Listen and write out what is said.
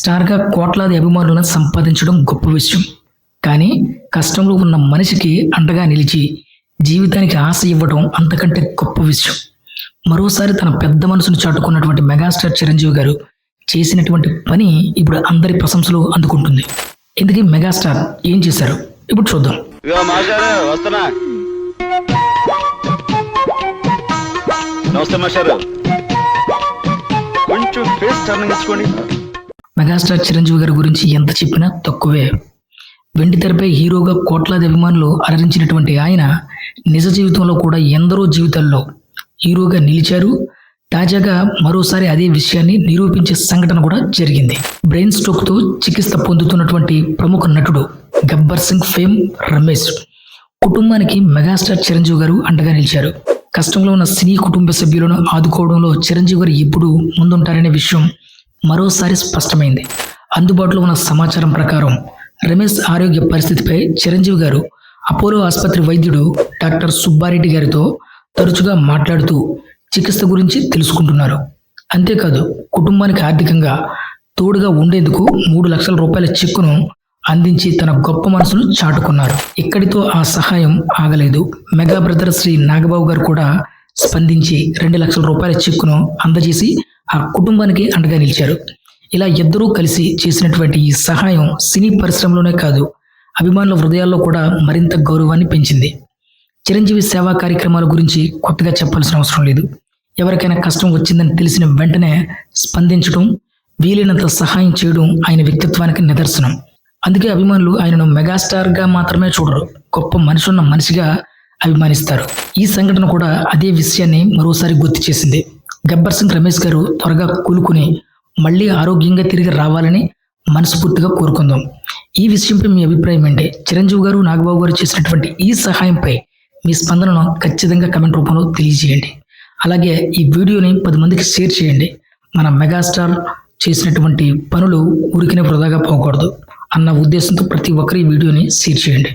స్టార్గా కోట్లాది అభిమానులను సంపాదించడం గొప్ప విషయం. కానీ కష్టంలో ఉన్న మనిషికి అండగా నిలిచి జీవితానికి ఆశ ఇవ్వడం అంతకంటే గొప్ప విషయం. మరోసారి తన పెద్ద మనసును చాటుకున్నటువంటి మెగాస్టార్ చిరంజీవి గారు చేసినటువంటి పని ఇప్పుడు అందరి ప్రశంసలు అందుకుంటుంది. ఇందుకే మెగాస్టార్ ఏం చేశారు ఇప్పుడు చూద్దాం. మెగాస్టార్ చిరంజీవి గారి గురించి ఎంత చెప్పినా తక్కువే. వెండి తెరపై హీరోగా కోట్లాది అభిమానులు అలరించినటువంటి ఆయన నిజ జీవితంలో కూడా ఎందరో జీవితాల్లో హీరోగా నిలిచారు. తాజాగా మరోసారి అదే విషయాన్ని నిరూపించే సంఘటన కూడా జరిగింది. బ్రెయిన్ స్ట్రోక్తో చికిత్స పొందుతున్నటువంటి ప్రముఖ నటుడు గబ్బర్ సింగ్ ఫేమ్ రమేష్ కుటుంబానికి మెగాస్టార్ చిరంజీవి గారు అండగా నిలిచారు. కష్టంలో ఉన్న సినీ కుటుంబ సభ్యులను ఆదుకోవడంలో చిరంజీవి గారు ఎప్పుడూ ముందుంటారనే విషయం మరోసారి స్పష్టమైంది. అందుబాటులో ఉన్న సమాచారం ప్రకారం రమేష్ ఆరోగ్య పరిస్థితిపై చిరంజీవి గారు అపోలో ఆసుపత్రి వైద్యుడు డాక్టర్ సుబ్బారెడ్డి గారితో తరచుగా మాట్లాడుతూ చికిత్స గురించి తెలుసుకుంటున్నారు. అంతేకాదు కుటుంబానికి ఆర్థికంగా తోడుగా ఉండేందుకు 3 లక్షల రూపాయల చెక్కును అందించి తన గొప్ప మనసును చాటుకున్నారు. ఇక్కడితో ఆ సహాయం ఆగలేదు. మెగా బ్రదర్ శ్రీ నాగబాబు గారు కూడా స్పందించి 2 లక్షల రూపాయల చెక్కును అందజేసి ఆ కుటుంబానికి అండగా నిలిచారు. ఇలా ఇద్దరూ కలిసి చేసినటువంటి ఈ సహాయం సినీ పరిశ్రమలోనే కాదు అభిమానుల హృదయాల్లో కూడా మరింత గౌరవాన్ని పెంచింది. చిరంజీవి సేవా కార్యక్రమాల గురించి కొత్తగా చెప్పాల్సిన అవసరం లేదు. ఎవరికైనా కష్టం వచ్చిందని తెలిసిన వెంటనే స్పందించడం, వీలైనంత సహాయం చేయడం ఆయన వ్యక్తిత్వానికి నిదర్శనం. అందుకే అభిమానులు ఆయనను మెగాస్టార్గా మాత్రమే చూడరు, గొప్ప మనసు ఉన్న మనిషిగా అభిమానిస్తారు. ఈ సంఘటన కూడా అదే విషయాన్ని మరోసారి గుర్తు చేసింది. గబ్బర్ సింగ్ రమేష్ గారు త్వరగా కూలుకుని మళ్ళీ ఆరోగ్యంగా తిరిగి రావాలని మనస్ఫూర్తిగా కోరుకుందాం. ఈ విషయంపై మీ అభిప్రాయం ఏంటి? చిరంజీవి గారు నాగబాబు గారు చేసినటువంటి ఈ సహాయంపై మీ స్పందనను ఖచ్చితంగా కమెంట్ రూపంలో తెలియజేయండి. అలాగే ఈ వీడియోని 10 మందికి షేర్ చేయండి. మన మెగాస్టార్ చేసినటువంటి పనులు ఊరికనే వృధాగా పోకూడదు అన్న ఉద్దేశంతో ప్రతి ఒక్కరు ఈ వీడియోని షేర్ చేయండి.